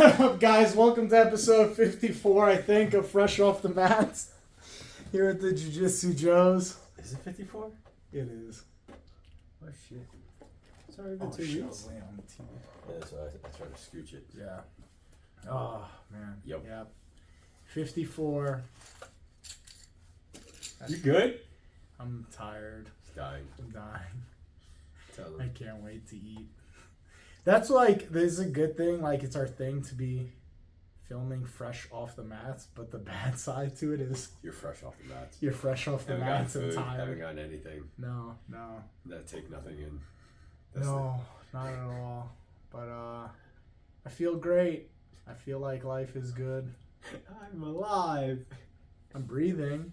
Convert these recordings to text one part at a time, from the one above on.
What up, guys? Welcome to episode 54, I think, of Fresh Off the Mats here at the Jiu-Jitsu Joe's. Is it 54? It is. Oh, shit. It's already been 2 weeks. Lay on the TV. Yeah, that's why I tried to scooch it. Yeah. Oh, man. Yep. 54. You good? I'm tired. He's dying. I'm dying. Tell I him. can't wait to eat. That's like, this is a good thing. Like, it's our thing to be filming fresh off the mats, but the bad side to it is You're fresh off the mats. you're fresh off the Haven't gotten mats and food. tired. Haven't gotten anything. No. That take nothing in. No, not at all. But I feel great. I feel like life is good. I'm alive. I'm breathing.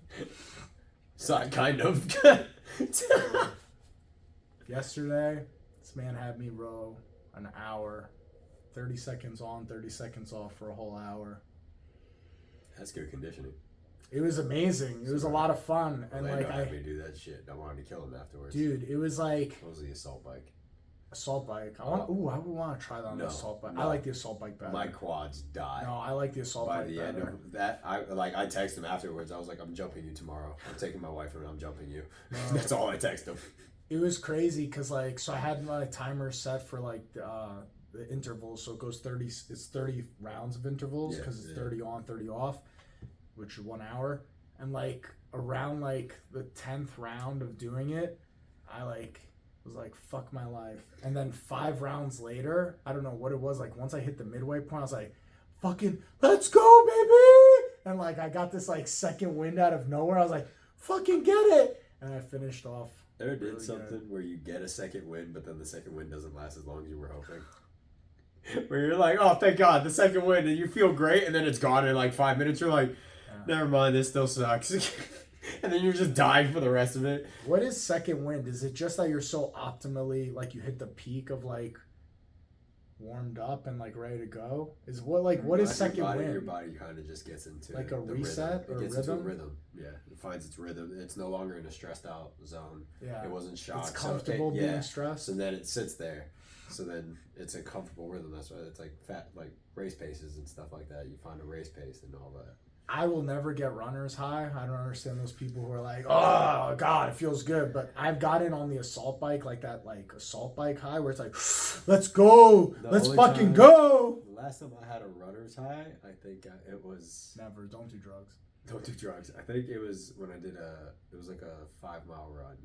So kind of. Yesterday, this man had me row an hour, 30 seconds on, 30 seconds off for a whole hour. That's good conditioning. It was amazing. It was a lot of fun. And Orlando like had me do that shit. I wanted to kill him afterwards. dude, it was like What was the assault bike? assault bike. I would want to try that on the No, assault bike. no. I like the assault bike better. My quads died. No, I like the assault By bike the better. end of that, I texted him afterwards. I was like, I'm jumping you tomorrow. I'm taking my wife and I'm jumping you. That's all I text him. It was crazy because like, so I had my timer set for like the intervals, so it goes 30. It's 30 rounds of intervals because it's 30 on, 30 off, which is 1 hour. And like around like the 10th round of doing it, I like was like, fuck my life. And then 5 rounds later, I don't know what it was. Like once I hit the midway point, I was like, fucking let's go, baby. And like I got this like second wind out of nowhere. I was like, fucking get it. And I finished off. Ever did Really something where you get a second win, but then the second win doesn't last as long as you were hoping? Where you're like, oh, thank God, the second win, and you feel great, and then it's gone in like 5 minutes. You're like, never mind, this still sucks. And then you're just dying for the rest of it. What is second wind? Is it just that you're so optimally, like you hit the peak of like warmed up and like ready to go? Is what like what is second wind? Your body kind of just gets into Like a the reset rhythm. or It gets into a rhythm? rhythm. Yeah, it finds its rhythm. It's no longer in a stressed out zone. Yeah. It wasn't shocked. It's comfortable being yeah. stressed. So then it sits there. So then it's a comfortable rhythm. That's why it's like like race paces and stuff like that. You find a race pace and all that. I will never get runner's high. I don't understand those people who are like, oh God, it feels good. But I've gotten on the assault bike, like that like assault bike high where it's like, let's go. Let's only fucking time- go. The last time I had a runner's high, I think it was... Never. Don't do drugs. Don't do drugs. I think it was when I did it was like a 5-mile run.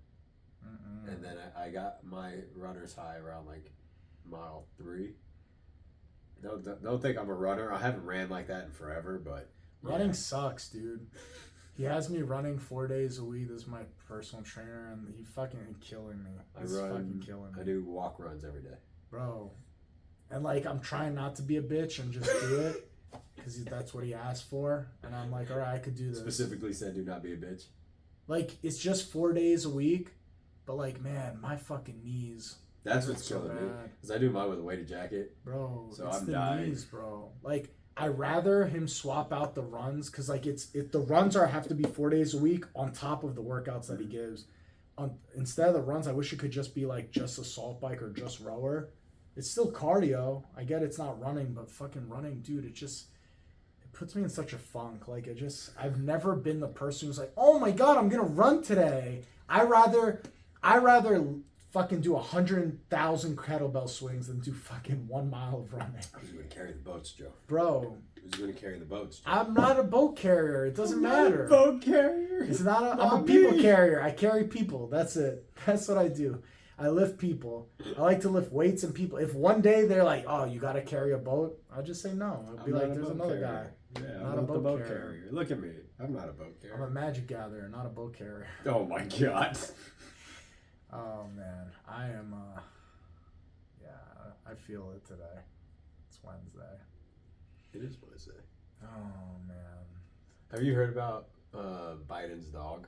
Mm-mm. And then I got my runner's high around like mile 3. Don't think I'm a runner. I haven't ran like that in forever, but... Running sucks, dude. He has me running 4 days a week. This is my personal trainer, and he fucking killing me. He's fucking killing me. I do walk runs every day. Bro. And like, I'm trying not to be a bitch and just do it because that's what he asked for. And I'm like, all right, I could do this. Specifically said, do not be a bitch. Like, it's just 4 days a week, but like, man, my fucking knees. That's hurt what's so killing me. bad. Because I do mine with a weighted jacket. Bro, So it's I'm the dying. knees, bro. Like, I rather him swap out the runs because like the runs have to be 4 days a week on top of the workouts that he gives. Instead of the runs, I wish it could just be like just assault bike or just rower. It's still cardio. I get it's not running, but fucking running, dude, it puts me in such a funk. Like I've never been the person who's like, oh my God, I'm gonna run today. I rather fucking do 100,000 kettlebell swings than do fucking 1 mile of running. Who's going to carry the boats, Joe? Bro, Who's going to carry the boats, Joe? I'm not a boat carrier. It doesn't matter. Boat carrier. It's not. I'm Not a people me. carrier. I carry people. That's it. That's what I do. I lift people. I like to lift weights and people. If one day they're like, "Oh, you got to carry a boat," I'll just say no. I'll be I'm like, not a "There's boat another carrier. guy." Yeah, Not I'm a not the boat boat carrier. carrier. Look at me. I'm not a boat I'm carrier. a magic gatherer, not a boat carrier. Oh my God. Oh man, I am. Yeah, I feel it today. It's Wednesday. It is Wednesday. Oh man, Have you heard about Biden's dog?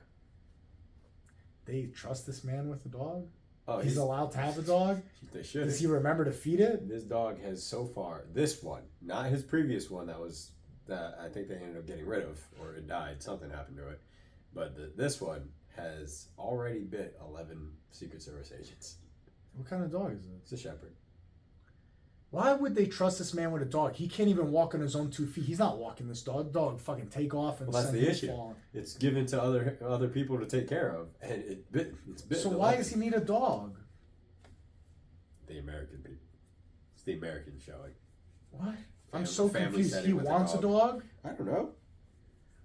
they trust this man with the dog. Oh, He's allowed to have a dog. They should. Does he remember to feed it? This dog has so far, this one, not his previous one that I think they ended up getting rid of, or it died, something happened to it. But this one has already bit 11 Secret Service agents. What kind of dog is it? It's a shepherd. Why would they trust this man with a dog? He can't even walk on his own 2 feet. He's not walking this dog. Dog fucking take off and Well, that's send the him issue. falling. It's given to other people to take care of, and it's bit. So why does he need a dog? The American people. It's the American showing. What? I'm so family confused. setting He with a wants a dog? I don't know.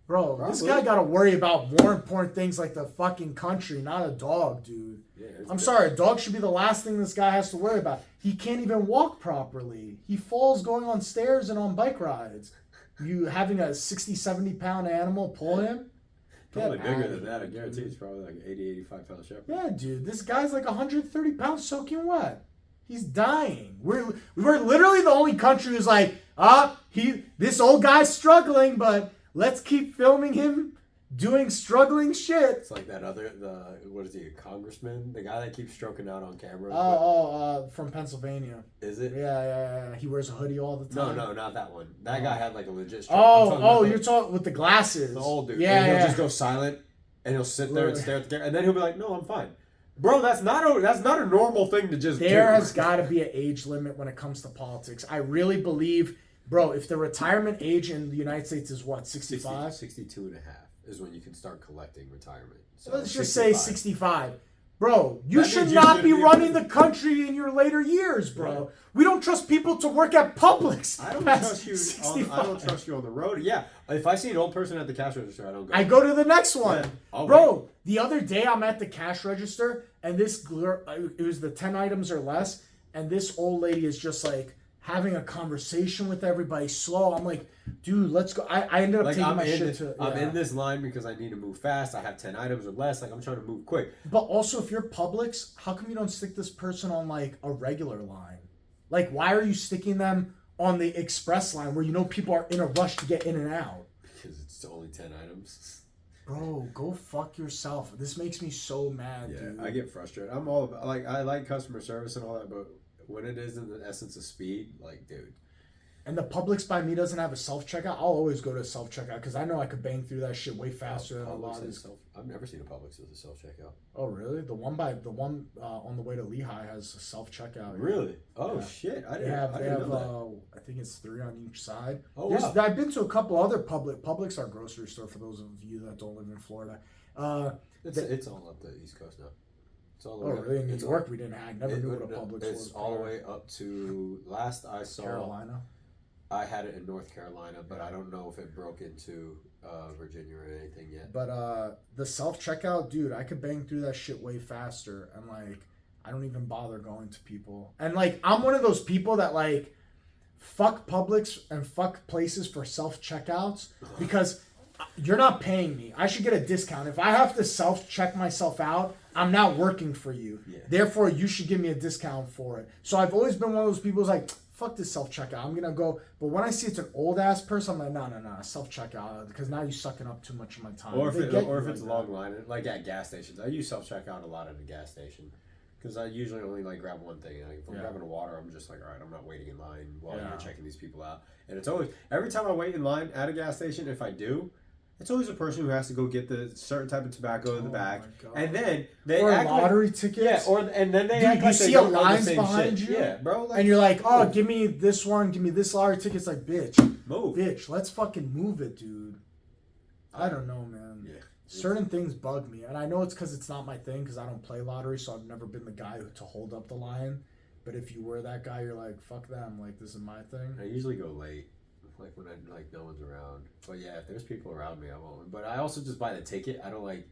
Bro, Probably. this guy got to worry about more important things like the fucking country, not a dog, dude. Yeah, I'm sorry, a dog should be the last thing this guy has to worry about. He can't even walk properly. He falls going on stairs and on bike rides. You having a 60, 70 pound animal pull him? Probably Get bigger outta than that. I here, guarantee dude. it's probably like 80, 85 pound shepherd. Yeah, dude, this guy's like 130 pounds soaking wet. He's dying. We're literally the only country who's like, this old guy's struggling, but let's keep filming him doing struggling shit. It's like that what is he, a congressman? The guy that keeps stroking out on camera. From Pennsylvania. Is it? Yeah. He wears a hoodie all the time. No, not that one. That guy had like a legit stroke. You're talking with the glasses. The old dude. Yeah, and he'll just go silent, and he'll sit there and stare at the camera, and then he'll be like, "No, I'm fine." Bro, that's not a normal thing to just do. There has got to be an age limit when it comes to politics. I really believe, bro, if the retirement age in the United States is what, 65? 62 and a half is when you can start collecting retirement. So Let's just say 65. Bro, you That should means you're not gonna be be running the country in your later years, bro. Right. We don't trust people to work at Publix. I don't at trust you. 65. I don't trust you on the road. Yeah, if I see an old person at the cash register, I don't go. I go to the next one. Yeah. Bro, the other day I'm at the cash register and this girl, it was the 10 items or less, and this old lady is just like having a conversation with everybody slow. I'm like, dude, let's go. I ended up like, taking my shit to. I'm yeah. in this line because I need to move fast. I have 10 items or less. Like, I'm trying to move quick. But also, if you're Publix, how come you don't stick this person on like a regular line? Like, why are you sticking them on the express line where you know people are in a rush to get in and out? Because it's only 10 items. Bro, go fuck yourself. This makes me so mad, Yeah, dude. I get frustrated. I'm all about, like, I like customer service and all that, but when it is in the essence of speed, like, dude. And the Publix by me doesn't have a self-checkout. I'll always go to self-checkout because I know I could bang through that shit way faster than a lot of these. I've never seen a Publix with a self-checkout. Oh, really? The one on the way to Lehigh has a self-checkout. Really? Oh, Yeah. shit. I They didn't have know I think it's 3 on each side. Oh, wow. I've been to a couple other Publix our grocery store for those of you that don't live in Florida. that. It's all up the East Coast now. It's all the way up. Really? In New It's York, we didn't have. I never knew what a no, Publix It's was. all the way up to, last I saw, Carolina. I had it in North Carolina, but I don't know if it broke into Virginia or anything yet. But the self-checkout, dude, I could bang through that shit way faster. And, like, I don't even bother going to people. And, like, I'm one of those people that, like, fuck Publix and fuck places for self-checkouts because you're not paying me. I should get a discount. If I have to self-check myself out, I'm not working for you. Yeah. Therefore, you should give me a discount for it. So I've always been one of those people who's like, fuck this self-checkout. I'm going to go. But when I see it's an old-ass person, I'm like, no, self-checkout. Because now you're sucking up too much of my time. Or if it's like a long line, like at gas stations. I use self-checkout a lot at a gas station. Because I usually only like grab one thing. Like, if I'm grabbing a water, I'm just like, all right, I'm not waiting in line while you're checking these people out. And it's always, every time I wait in line at a gas station, if I do, it's always a person who has to go get the certain type of tobacco in the back, and then they or act lottery like, tickets. Yeah, and then they Dude, act you like see they a don't know the lines same behind shit. you, Yeah, bro. Like, and you're like, oh, give me this one, give me this lottery ticket. It's like, bitch, let's fucking move it, dude. I don't know, man. Yeah. Certain things bug me, and I know it's because it's not my thing because I don't play lottery, so I've never been the guy to hold up the line. But if you were that guy, you're like, fuck them. Like, this is my thing. I usually go late. Like when no one's around. But yeah, if there's people around me, I won't. But I also just buy the ticket. I don't like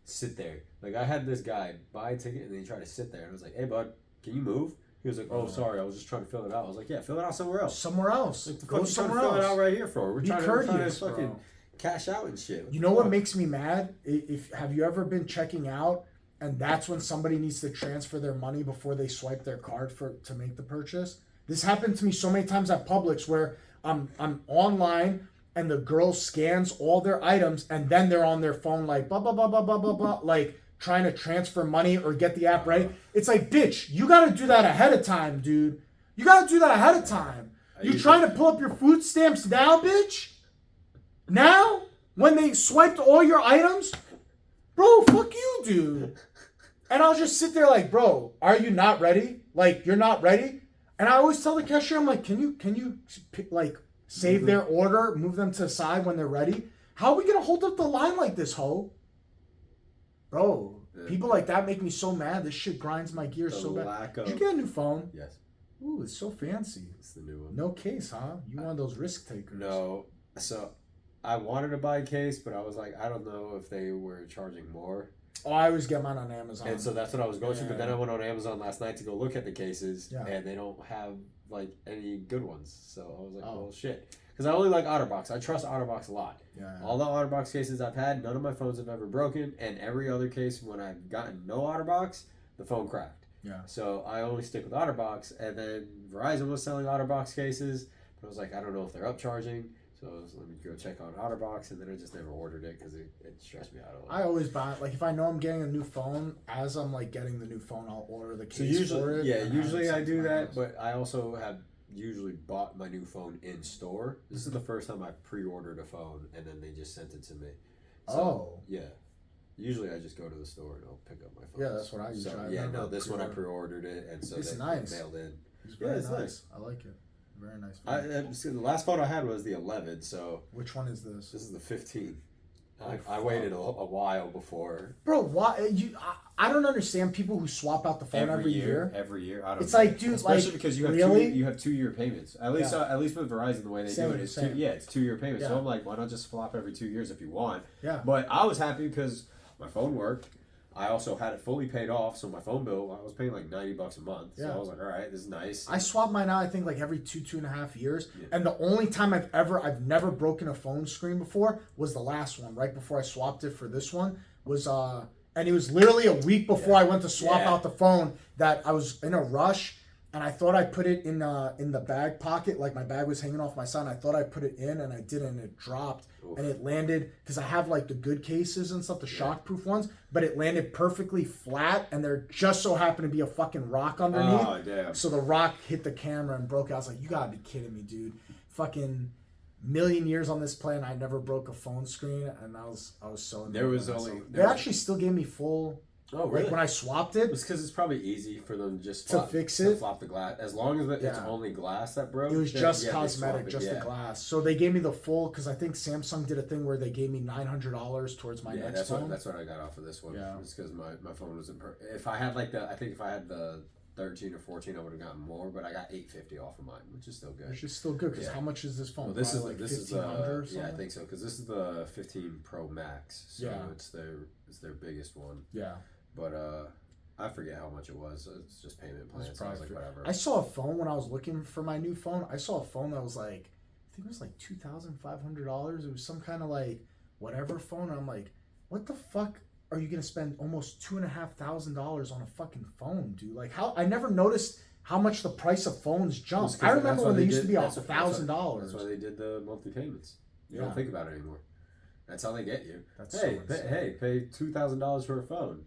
sit there. Like I had this guy buy a ticket and then he tried to sit there and I was like, hey bud, can you move? He was like, oh sorry, I was just trying to fill it out. I was like, yeah, fill it out somewhere else. Somewhere else. Like, Go somewhere fill else. it out right here for. We're Be trying courteous, to fucking bro. cash out and shit. You know what makes me mad? If have you ever been checking out and that's when somebody needs to transfer their money before they swipe their card to make the purchase? This happened to me so many times at Publix where I'm online and the girl scans all their items and then they're on their phone like blah blah blah blah blah blah blah like trying to transfer money or get the app ready. It's like, bitch, you gotta do that ahead of time, dude. You gotta do that ahead of time. You trying to pull up your food stamps now, bitch? Now? When they swiped all your items? Bro, fuck you, dude. And I'll just sit there like, bro, are you not ready? Like, you're not ready? And I always tell the cashier, I'm like, can you like save their order, move them to the side when they're ready? How are we gonna hold up the line like this, ho? Bro, people like that make me so mad. This shit grinds my gears so bad. Did you get a new phone? Yes. Ooh, it's so fancy. It's the new one. No case, huh? You one of those risk takers. No. So I wanted to buy a case, but I was like, I don't know if they were charging more. Oh, I always get mine on Amazon. And so that's what I was going to. But then I went on Amazon last night to go look at the cases, and they don't have like any good ones. So I was like, well, shit. Because I only like OtterBox. I trust OtterBox a lot. Yeah. All the OtterBox cases I've had, none of my phones have ever broken. And every other case, when I've gotten no OtterBox, the phone cracked. Yeah. So I only stick with OtterBox. And then Verizon was selling OtterBox cases. But I was like, I don't know if they're upcharging. So I was, let me go check on OtterBox. And then I just never ordered it because it stressed me out a little. I always buy it. Like, if I know I'm getting a new phone, as I'm like getting the new phone, I'll order the case for it. Yeah, usually I do that. But I also have usually bought my new phone in store. This is the first time I pre-ordered a phone and then they just sent it to me. So, yeah. Usually I just go to the store and I'll pick up my phone. Yeah, that's what I usually do. This one I pre-ordered it and so it's they nice. mailed in. It's very nice. I like it. Very nice phone. The last phone I had was the 11, so... Which one is this? This is the 15. I waited a while before. Bro, why I don't understand people who swap out the phone every year. Every year, I don't. It's like, dude, especially like, because you have really? you have 2-year payments. At least with Verizon, the way they do it is it's 2-year payments. Yeah. So I'm like, why not just swap every 2 years if you want? Yeah. But I was happy because my phone worked. I also had it fully paid off, so my phone bill I was paying like $90 a month. So I was like, all right, this is nice. I swap mine out, I think, like every 2.5 years. Yeah. And the only time I've never broken a phone screen before was the last one, right before I swapped it for this one. And it was literally a week before I went to swap out the phone that I was in a rush. And I thought I put it in the bag pocket, like my bag was hanging off my side. And I thought I put it in, and I didn't. And it dropped, and it landed because I have like the good cases and stuff, the shockproof ones. But it landed perfectly flat, and there just so happened to be a fucking rock underneath. Oh damn! So the rock hit the camera and broke out. I was like, "You gotta be kidding me, dude! Fucking million years on this planet, I never broke a phone screen." And I was so. They actually still gave me full. Oh, really? Like when I swapped it, it's because it's probably easy for them just to fix it, flop the glass. As long as it's only glass that broke, it was just cosmetic, just the glass. So they gave me the full because I think Samsung did a thing where they gave me $900 towards my next phone. That's what I got off of this one. Yeah, it's because my phone wasn't. If I had if I had the 13 or 14, I would have gotten more, but I got $850 off of mine, which is still good. Which is still good because how much is this phone? Well, this is I think so because this is the 15 Pro Max. So it's their biggest one. Yeah. But I forget how much it was. It's just payment plan. So I was like, whatever. I saw a phone when I was looking for my new phone. I saw a phone that was like, I think it was like $2,500. It was some kind of like whatever phone. And I'm like, what the fuck are you gonna spend almost $2,500 on a fucking phone, dude? Like how I never noticed how much the price of phones jumped. I remember when they used to be $1,000. That's why they did the monthly payments. You don't think about it anymore. That's how they get you. Pay $2,000 for a phone.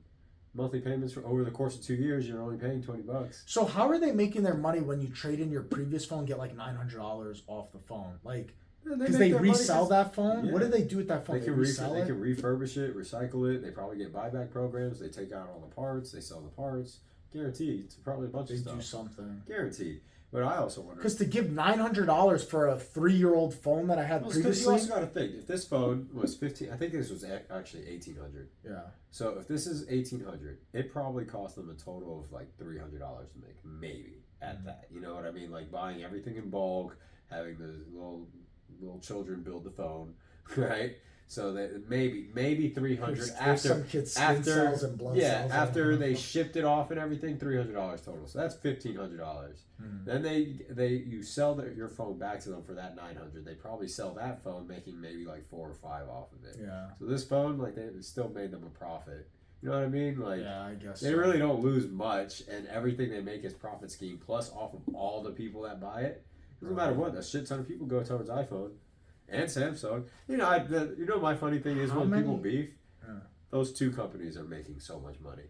Monthly payments for over the course of 2 years, you're only paying $20. So how are they making their money when you trade in your previous phone, get like $900 off the phone? Like, because they resell that phone? Yeah. What do they do with that phone? They can refurbish it, recycle it. They probably get buyback programs. They take out all the parts. They sell the parts. Guaranteed. It's probably a bunch of stuff. They do something. Guaranteed. But I also wonder... Because to give $900 for a 3-year-old phone that I had previously... Because you also got to think, if this phone was 15... I think this was actually $1,800. Yeah. So if this is $1,800, it probably cost them a total of like $300 to make. Maybe. At that. You know what I mean? Like buying everything in bulk, having the little children build the phone, right? So that maybe $300 after they shipped it off and everything, $300 total. So that's $1,500. Then you sell your phone back to them for that $900. They probably sell that phone, making maybe like $4 or $5 off of it. Yeah. So this phone, like, they still made them a profit. You know what I mean? Like, yeah, I guess they really don't lose much, and everything they make is profit scheme plus off of all the people that buy it. Doesn't matter what, a shit ton of people go towards iPhone. And Samsung. You know, my funny thing is people beef, those two companies are making so much money.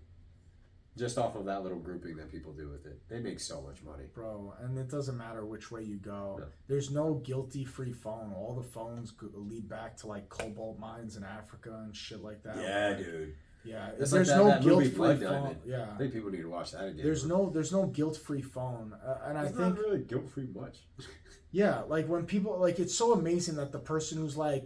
Just off of that little grouping that people do with it. They make so much money. Bro, and it doesn't matter which way you go. No. There's no guilty-free phone. All the phones lead back to like cobalt mines in Africa and shit like that. Yeah, dude. Yeah, It's there's like no that movie guilt-free Blood phone. Diamond. Yeah, I think people need to watch that again. there's no guilt-free phone, and I It's think not really guilt-free much. yeah, like when people like it's so amazing that the person who's like,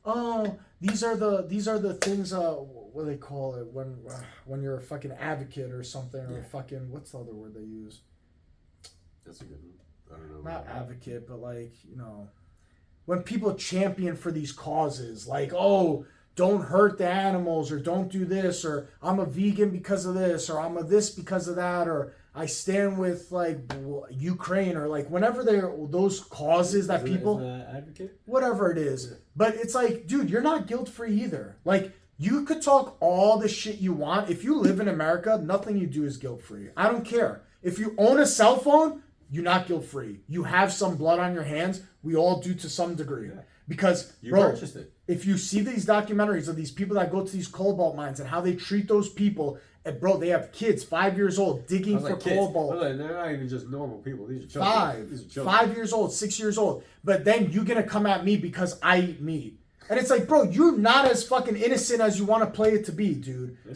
oh, these are the things. What do they call it when you're a fucking advocate or something or fucking what's the other word they use? That's a good one. I don't know. Not advocate, but like when people champion for these causes, like oh, don't hurt the animals or don't do this or I'm a vegan because of this or I'm a this because of that or I stand with like Ukraine or like whenever they're those causes that people advocate, whatever it is. But it's like, dude, you're not guilt free either. Like you could talk all the shit you want. If you live in America, nothing you do is guilt free. I don't care. If you own a cell phone, you're not guilt free. You have some blood on your hands. We all do to some degree. Yeah. Because you bro, purchased it. If you see these documentaries of these people that go to these cobalt mines and how they treat those people, and bro, they have kids 5 years old digging for cobalt. Like, they're not even just normal people. These are children. These are children. 5 years old, 6 years old. But then you're gonna come at me because I eat meat. And it's like, bro, you're not as fucking innocent as you want to play it to be, dude. Yeah.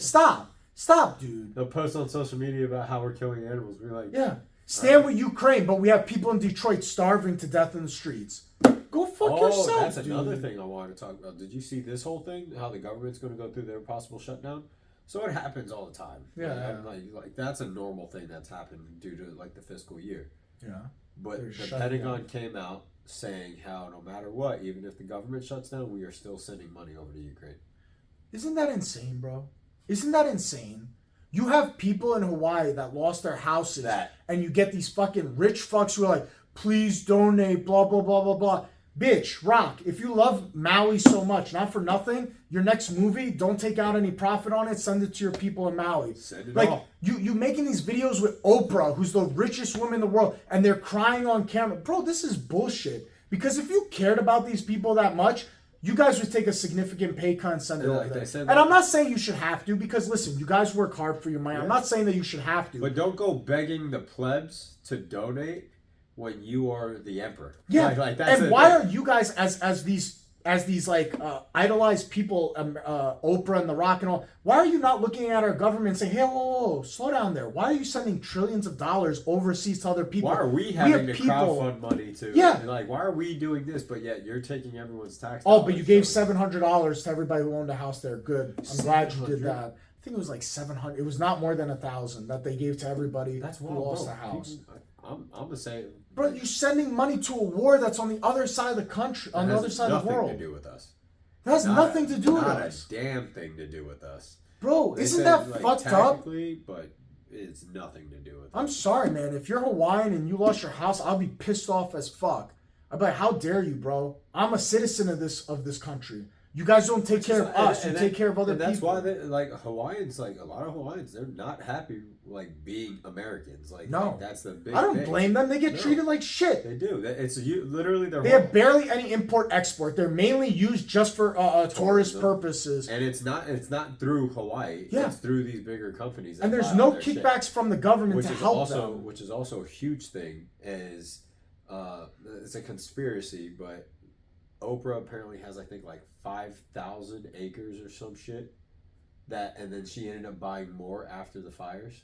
Stop, dude. They'll post on social media about how we're killing animals. We're like, yeah. Stand with Ukraine, but we have people in Detroit starving to death in the streets. Go fuck yourself, that's dude. Another thing I wanted to talk about. Did you see this whole thing? How the government's going to go through their possible shutdown? So it happens all the time. Yeah. Like that's a normal thing that's happened due to like the fiscal year. Yeah. But the Pentagon came out saying how no matter what, even if the government shuts down, we are still sending money over to Ukraine. Isn't that insane, bro? Isn't that insane? You have people in Hawaii that lost their houses, and you get these fucking rich fucks who are like, please donate, blah, blah, blah, blah, blah. Bitch, rock. If you love Maui so much, not for nothing, your next movie, don't take out any profit on it. Send it to your people in Maui. Send it like, all. You making these videos with Oprah, who's the richest woman in the world, and they're crying on camera. Bro, this is bullshit. Because if you cared about these people that much, you guys would take a significant pay cut and send it over there. And I'm not saying you should have to, because listen, you guys work hard for your money. I'm not saying that you should have to. But don't go begging the plebs to donate when you are the emperor. Yeah. Like that's and why are you guys as these like idolized people, Oprah and The Rock and all, why are you not looking at our government and saying, hey, whoa, slow down there. Why are you sending trillions of dollars overseas to other people? Why are we having to crowdfund money to? Yeah. Like, why are we doing this, but yet you're taking everyone's tax dollars? Oh, but you gave $700 to everybody who owned a house there. Good. I'm glad you did that. I think it was like 700. It was not more than 1,000 that they gave to everybody who lost a house. I'm gonna say, bro, you're sending money to a war that's on the other side of the country, on the other side of the world. Nothing to do with us. That has nothing to do with us. Not a damn thing to do with us. Bro, isn't that fucked up? But it's nothing to do with us. I'm sorry, man. If you're Hawaiian and you lost your house, I'll be pissed off as fuck. I'd be like, how dare you, bro? I'm a citizen of this country. You guys don't take care of us. You take care of other people. That's why, Hawaiians, like a lot of Hawaiians, they're not happy, like being Americans. Like, no, that's the big. I don't blame them. They get treated like shit. They do. It's literally their. They have barely any import export. They're mainly used just for tourist purposes. And it's not through Hawaii. Yeah. It's through these bigger companies. And there's no kickbacks from the government to help them. Which is also a huge thing. Is it's a conspiracy, but Oprah apparently has, I think, like 5,000 acres or some shit. And then she ended up buying more after the fires.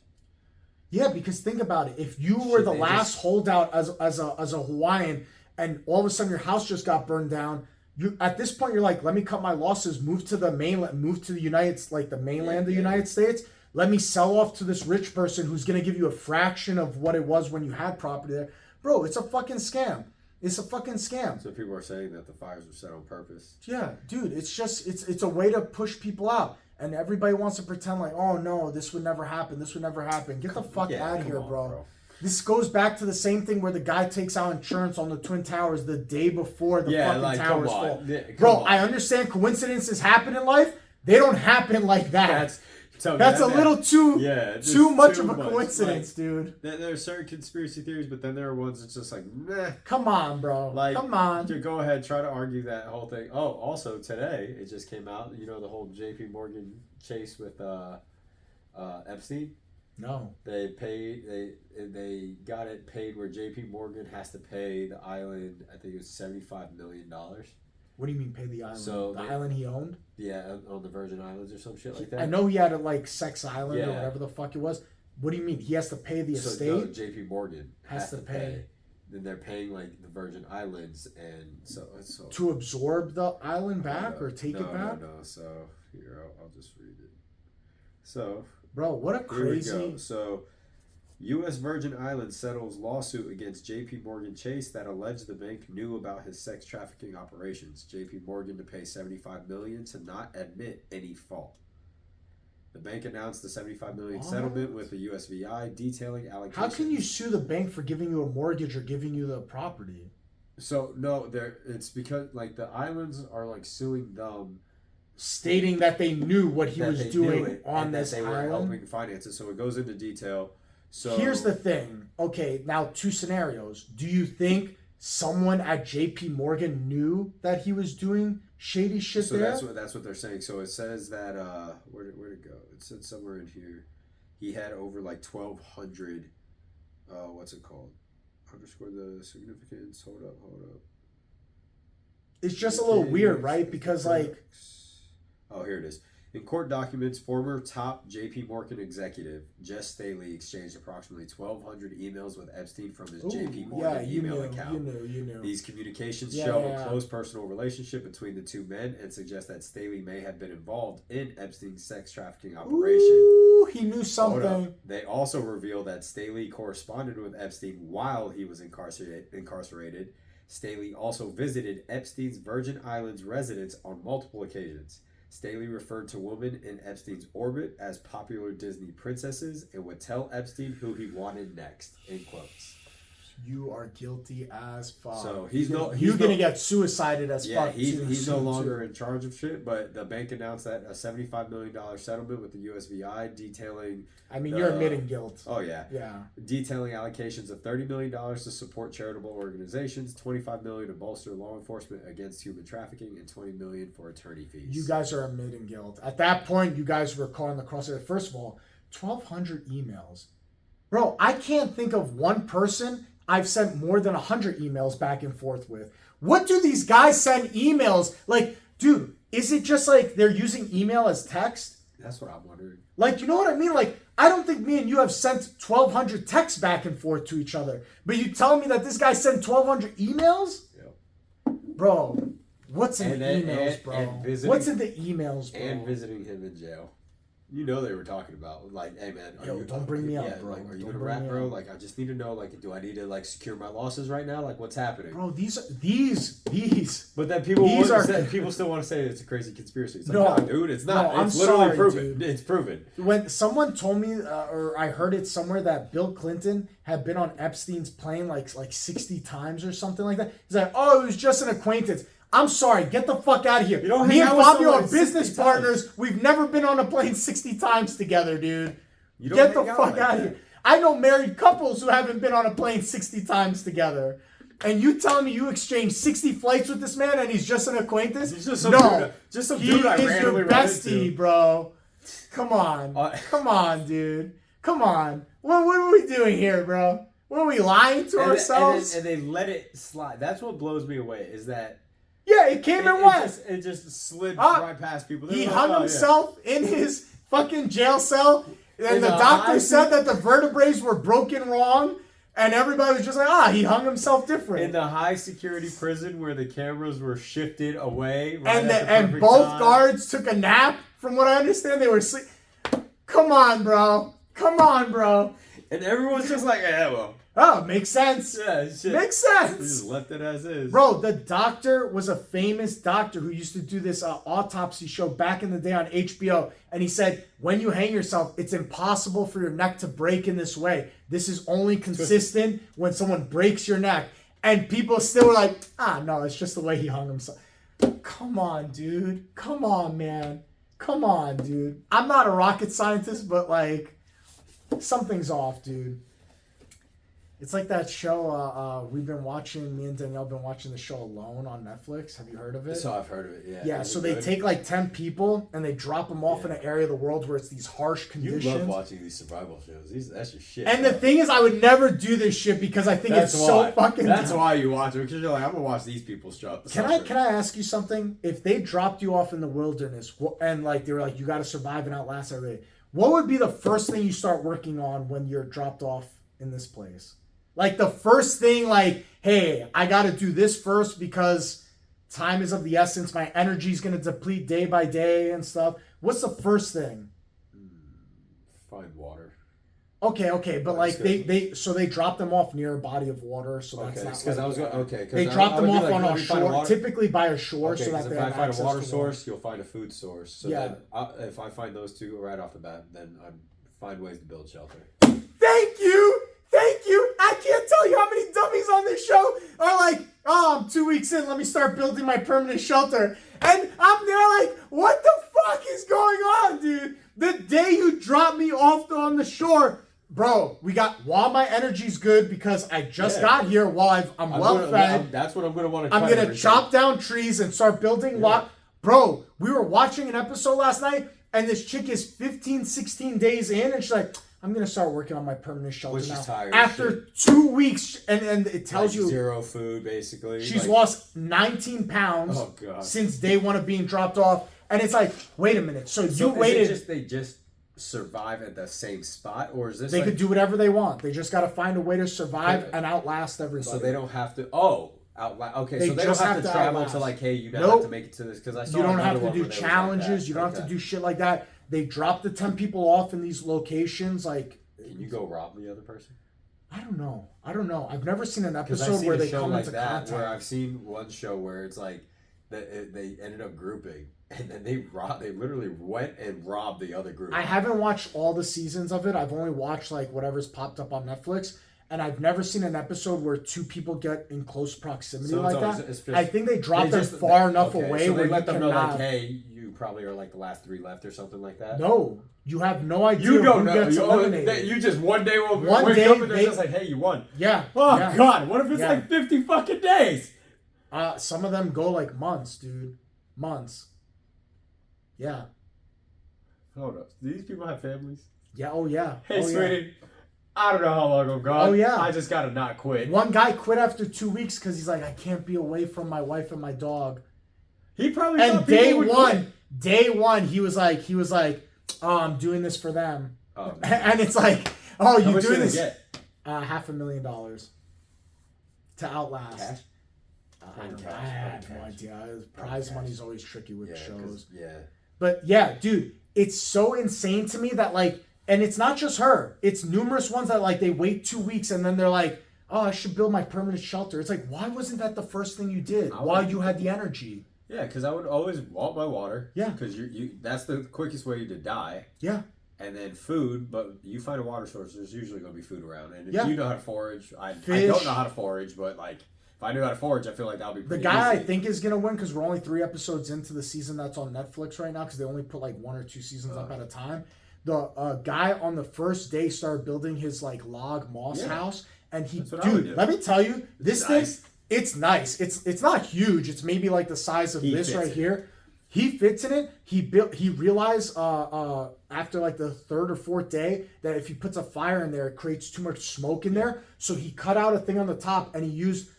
Yeah, because think about it. If you were the last holdout as a Hawaiian, and all of a sudden your house just got burned down, you at this point you're like, let me cut my losses, move to the mainland, move to the mainland of the United States. Let me sell off to this rich person who's gonna give you a fraction of what it was when you had property there. Bro, it's a fucking scam. It's a fucking scam. So people are saying that the fires were set on purpose. Yeah, dude, it's just it's a way to push people out, and everybody wants to pretend like, oh no, this would never happen. This would never happen. Get the fuck out of here, bro. This goes back to the same thing where the guy takes out insurance on the Twin Towers the day before the fucking towers fall. Bro, I understand coincidences happen in life. They don't happen like that. That's a little too much of a coincidence, dude. There are certain conspiracy theories, but then there are ones that's just like, meh. Come on, bro. Like, come on. Go ahead, try to argue that whole thing. Oh, also today it just came out. You know the whole J.P. Morgan chase with Epstein. No. They got it paid where J.P. Morgan has to pay the island. I think it was $75 million. What do you mean pay the island? So the island he owned? Yeah, on the Virgin Islands or some shit like that. I know he had a like Sex Island or whatever the fuck it was. What do you mean? He has to pay the estate? No, JP Morgan has to pay. Then they're paying like the Virgin Islands, and so to absorb the island back or take it back. No. So here, I'll just read it. So, bro, what a crazy. Here we go. So, U.S. Virgin Islands settles lawsuit against J.P. Morgan Chase that alleged the bank knew about his sex trafficking operations. J.P. Morgan to pay $75 million to not admit any fault. The bank announced the $75 million settlement with the USVI, detailing allocations. How can you sue the bank for giving you a mortgage or giving you the property? So no, it's because like the islands are like suing them, stating that they knew what he was doing on this island. They were helping finance it. So it goes into detail. So here's the thing. Okay, now 2 scenarios. Do you think someone at JP Morgan knew that he was doing shady shit there? So that's what they're saying. So it says that where'd it go? It said somewhere in here he had over like 1,200 what's it called? Underscore the significance. Hold up. It's just a little weird, right? Because like here it is. In court documents, former top J.P. Morgan executive Jess Staley exchanged approximately 1,200 emails with Epstein from his J.P. Morgan email account. You knew. These communications show a close personal relationship between the two men and suggest that Staley may have been involved in Epstein's sex trafficking operation. Ooh, he knew something. They also reveal that Staley corresponded with Epstein while he was incarcerated. Staley also visited Epstein's Virgin Islands residence on multiple occasions. Staley referred to women in Epstein's orbit as popular Disney princesses and would tell Epstein who he wanted next. End quotes. You are guilty as fuck. So you're gonna get suicided as fuck. He's no longer in charge of shit. But the bank announced that a $75 million settlement with the USVI, detailing. I mean, you're admitting guilt. Oh yeah. Yeah. Detailing allocations of $30 million to support charitable organizations, $25 million to bolster law enforcement against human trafficking, and $20 million for attorney fees. You guys are admitting guilt. At that point, you guys were caught in the crosshairs. First of all, 1,200 emails, bro. I can't think of one person I've sent more than 100 emails back and forth with. What do these guys send emails? Like, dude, is it just like they're using email as text? That's what I'm wondering. Like, you know what I mean? Like, I don't think me and you have sent 1,200 texts back and forth to each other. But you telling me that this guy sent 1,200 emails? Yep. Bro, what's in the emails, bro? What's in the emails, bro? And visiting him in jail. You know they were talking about, like, hey, man. Don't bring me up, bro. Like, are you going to rap, bro? Like, I just need to know, like, do I need to, like, secure my losses right now? Like, what's happening? Bro, these. But then people still want to say it's a crazy conspiracy. It's like, no, dude, it's not. No, it's literally proven. Dude. It's proven. When someone told me, or I heard it somewhere, that Bill Clinton had been on Epstein's plane like 60 times or something like that. He's like, oh, it was just an acquaintance. I'm sorry, get the fuck out of here. Me and Fabio are business partners. We've never been on a plane 60 times together, dude. Get the fuck out of here. I know married couples who haven't been on a plane 60 times together. And you telling me you exchanged 60 flights with this man and he's just an acquaintance? He's just some dude I randomly ran into. He is your bestie, bro. Come on. Come on, dude. Come on. What are we doing here, bro? What are we lying to ourselves? And they let it slide. That's what blows me away is that yeah, it came and went. It just slid right past people. He hung himself in his fucking jail cell, and the doctor said that the vertebrae were broken wrong, and everybody was just like, he hung himself different. In the high security prison where the cameras were shifted away, and both guards took a nap. From what I understand, they were asleep. Come on, bro. And everyone's just like, yeah, well. Oh, makes sense. Yeah, shit. Makes sense. We just left it as is. Bro, the doctor was a famous doctor who used to do this autopsy show back in the day on HBO. And he said, when you hang yourself, it's impossible for your neck to break in this way. This is only consistent when someone breaks your neck. And people still were like, no, it's just the way he hung himself. Come on, dude. Come on, man. Come on, dude. I'm not a rocket scientist, but like, something's off, dude. It's like that show. We've been watching. Me and Danielle have been watching the show Alone on Netflix. Have you heard of it? So I've heard of it. Yeah. Yeah. So they take like 10 people and they drop them off in an area of the world where it's these harsh conditions. You love watching these survival shows. That's your shit. And the thing is, I would never do this shit because I think it's so fucking. That's why you watch it, because you're like, I'm gonna watch these people struggle. Can I ask you something? If they dropped you off in the wilderness and like they were like, you got to survive and outlast everything, what would be the first thing you start working on when you're dropped off in this place? Like the first thing, like, hey, I got to do this first because time is of the essence. My energy is going to deplete day by day and stuff. What's the first thing? Find water. Okay, but like they drop them off near a body of water, so that's not because like, I was going they drop them off on a shore, typically by a shore, so that if I find a water source, you'll find a food source. So then, if I find those two right off the bat, then I find ways to build shelter. Thank you. I can't tell you how many dummies on this show are like, oh, I'm 2 weeks in, let me start building my permanent shelter. And I'm there like, what the fuck is going on, dude? The day you drop me off on the shore, bro, while my energy's good because I just got here, while I'm well fed. That's what I'm going to want to I'm going to chop down trees and start building Bro, we were watching an episode last night and this chick is 15, 16 days in and she's like, I'm going to start working on my permanent shelter now. Tired after 2 weeks, and it tells you... Zero food, basically. She's lost 19 pounds since day one of being dropped off. And it's like, wait a minute. So you waited... They just survive at the same spot? Or is this They could do whatever they want. They just got to find a way to survive and outlast everybody. So they don't have to... Okay, so they don't have to travel to like, hey, you gotta have to make it to this, because I saw you don't have to do challenges. You don't have to do shit like that. They drop the 10 people off in these locations. Like, can you go rob the other person? I don't know. I've never seen an episode where they come into contact. Where I've seen one show where it's like they ended up grouping, and then they literally went and robbed the other group. I haven't watched all the seasons of it. I've only watched like whatever's popped up on Netflix. And I've never seen an episode where two people get in close proximity like that. I think they dropped them far enough away so where they let them know, cannot... like, hey, you probably are like the last three left or something like that. No, you have no idea. You don't know. Gets eliminated. You just one day will wake up and they're just like, hey, you won. Yeah. Oh God, what if it's like 50 fucking days? Some of them go like months, dude. Months. Yeah. Hold up. Do these people have families? Yeah. Oh yeah. Hey, sweetie. I don't know how long I'm gone. Oh, yeah. I just gotta not quit. One guy quit after 2 weeks because he's like, I can't be away from my wife and my dog. He probably and day one, he was like, oh, I'm doing this for them. Oh, and it's like, oh, you doing this? Get? $500,000 to outlast. Cash? I don't know. I have no idea. Prize money's always tricky with shows. Yeah. But yeah, dude, it's so insane to me that like. And it's not just her. It's numerous ones that like they wait 2 weeks and then they're like, oh, I should build my permanent shelter. It's like, why wasn't that the first thing you did while you had the energy? Yeah, because I would always want my water. Yeah. Because that's the quickest way to die. Yeah. And then food, but you find a water source, there's usually going to be food around. And if you know how to forage, I don't know how to forage, but like, if I knew how to forage, I feel like that would be pretty The guy easy. I think is going to win because we're only 3 episodes into the season that's on Netflix right now because they only put like 1 or 2 seasons up at a time. The guy on the first day started building his like log moss house, and let me tell you, this thing, it's nice. It's not huge. It's maybe like the size of this right here. He fits in it. He realized after like the 3rd or 4th day that if he puts a fire in there, it creates too much smoke in there. So he cut out a thing on the top and he used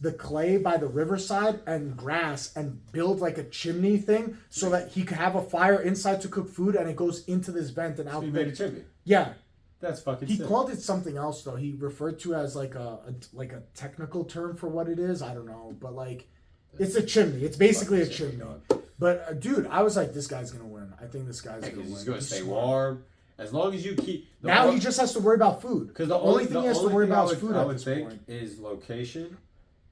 the clay by the riverside and grass and build like a chimney thing so that he could have a fire inside to cook food and it goes into this vent and out. So he made a chimney. Yeah. That's fucking sick. He called it something else though. He referred to it as like a technical term for what it is. I don't know, but like it's a chimney. It's basically a chimney. But dude, I was like, this guy's gonna win. I think this guy's gonna win. He's gonna stay warm. As long as you keep... Now he just has to worry about food. Because the only thing he has to worry about is food I would think is location,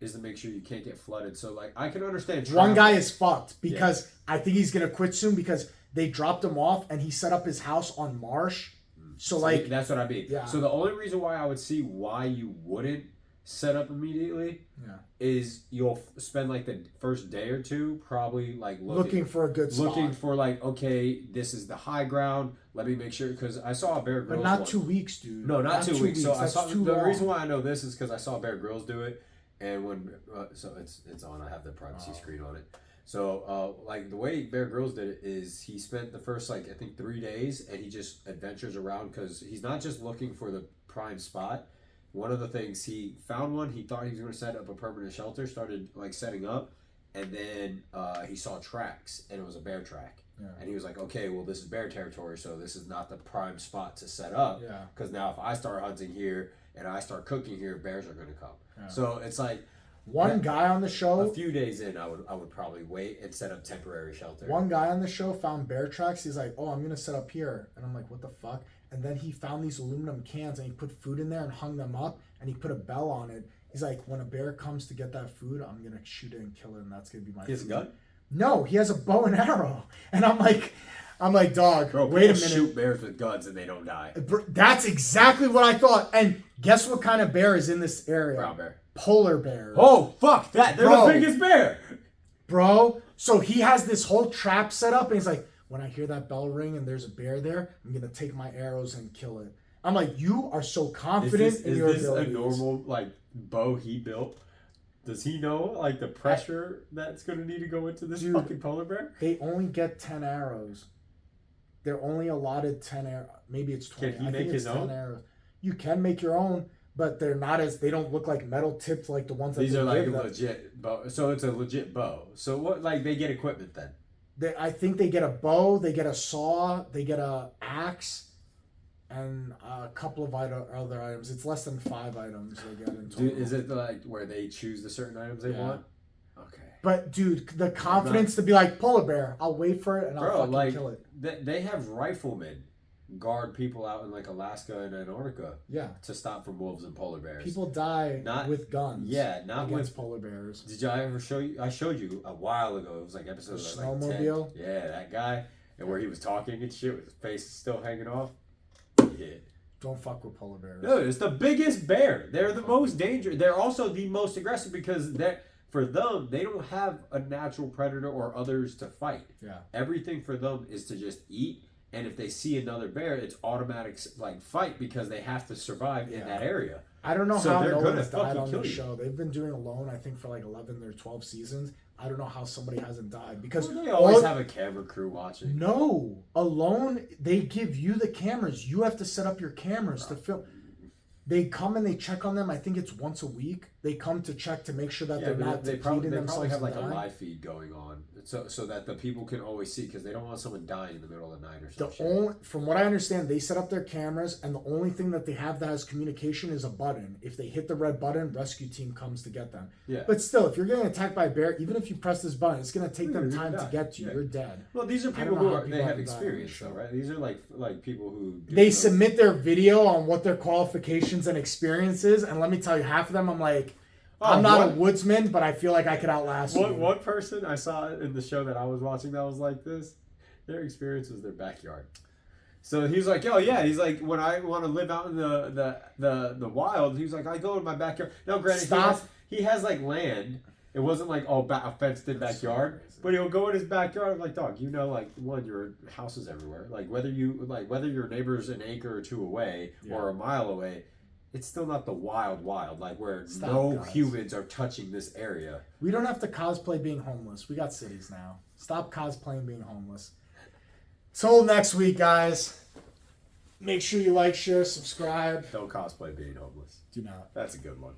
is to make sure you can't get flooded. So, like, I can understand... One guy is fucked because I think he's going to quit soon because they dropped him off and he set up his house on marsh. So like... That's what I mean. Yeah. So the only reason why I would see why you wouldn't set up immediately, is you'll spend like the first day or two probably like looking for a good spot. Looking for like, okay, this is the high ground. Let me make sure, because I saw Bear Grylls. But not 2 weeks, dude. No, not 2 weeks. So I saw the long. reason why I know this is because I saw Bear Grylls do it, and when so it's on. I have the privacy screen on it. So like the way Bear Grylls did it is he spent the first like I think 3 days, and he just adventures around because he's not just looking for the prime spot. One of the things, he found one, he thought he was going to set up a permanent shelter, started like setting up, and then he saw tracks, and it was a bear track. Yeah. And he was like, okay, well, this is bear territory, so this is not the prime spot to set up. Yeah. Because now if I start hunting here and I start cooking here, bears are going to come. Yeah. So it's like... One guy on the show... A few days in, I would probably wait and set up temporary shelter. One guy on the show found bear tracks. He's like, oh, I'm going to set up here. And I'm like, what the fuck? And then he found these aluminum cans, and he put food in there and hung them up, and he put a bell on it. He's like, when a bear comes to get that food, I'm going to shoot it and kill it, and that's going to be my food. He has a gun? No, he has a bow and arrow. And I'm like, dog, bro, wait a minute. Shoot bears with guns and they don't die. That's exactly what I thought. And guess what kind of bear is in this area? Brown bear. Polar bears. Oh, fuck that. They're the biggest bear. Bro, so he has this whole trap set up, and he's like, when I hear that bell ring and there's a bear there, I'm going to take my arrows and kill it. I'm like, you are so confident in your abilities. Is this a normal, like, bow he built? Does he know, like, the pressure that's going to need to go into this fucking polar bear? They only get 10 arrows. They're only allotted 10 arrows. Maybe it's 20. Can he make his own? Arrows. You can make your own, but they're not they don't look like metal tipped like the ones that these are like legit bow. So it's a legit bow. So what, like, they get equipment then? I think they get a bow, they get a saw, they get a axe, and a couple of other items. It's less than 5 items they get in total. Dude, is it like where they choose the certain items they want? Okay. But dude, the confidence to be like, polar bear, I'll wait for it and I'll fucking kill it. They have riflemen guard people out in like Alaska and Antarctica. Yeah. To stop from wolves and polar bears. People die with guns. Yeah, not against polar bears. Did I ever show you? I showed you a while ago. It was like episode like 10. Snowmobile. Yeah, that guy, and where he was talking and shit with his face still hanging off. Yeah. Don't fuck with polar bears. No, it's the biggest bear. They're the most dangerous. They're also the most aggressive because for them, they don't have a natural predator or others to fight. Yeah. Everything for them is to just eat. And if they see another bear, it's automatic like fight because they have to survive in that area. I don't know how no one's died on the show. They've been doing Alone, I think, for like 11 or 12 seasons. I don't know how somebody hasn't died because they always have a camera crew watching. No, Alone, they give you the cameras. You have to set up your cameras to film. They come and they check on them. I think it's once a week. They come to check to make sure that they're not depleting themselves. They probably have like a live feed going on, so that the people can always see because they don't want someone dying in the middle of the night or something. From what I understand, they set up their cameras, and the only thing that they have that has communication is a button. If they hit the red button, rescue team comes to get them. Yeah. But still, if you're getting attacked by a bear, even if you press this button, it's going to take them time to get to you. You're dead. Well, these are people who they have experience, though, right? These are like people who they submit their video on what their qualifications and experiences, and let me tell you, half of them, I'm like. I'm not a woodsman, but I feel like I could outlast you. One person I saw in the show that I was watching that was like this, their experience was their backyard. So he's like, oh yeah, he's like, when I want to live out in the wild, he's like, I go in my backyard. Now, granted, he has like land. It wasn't like a fenced-in backyard, but he'll go in his backyard. I'm like, dog, you know, like your house is everywhere. Like whether your neighbor's an acre or two away or a mile away. It's still not the wild, like where humans are touching this area. We don't have to cosplay being homeless. We got cities now. Stop cosplaying being homeless. Till next week, guys. Make sure you like, share, subscribe. Don't cosplay being homeless. Do not. That's a good one.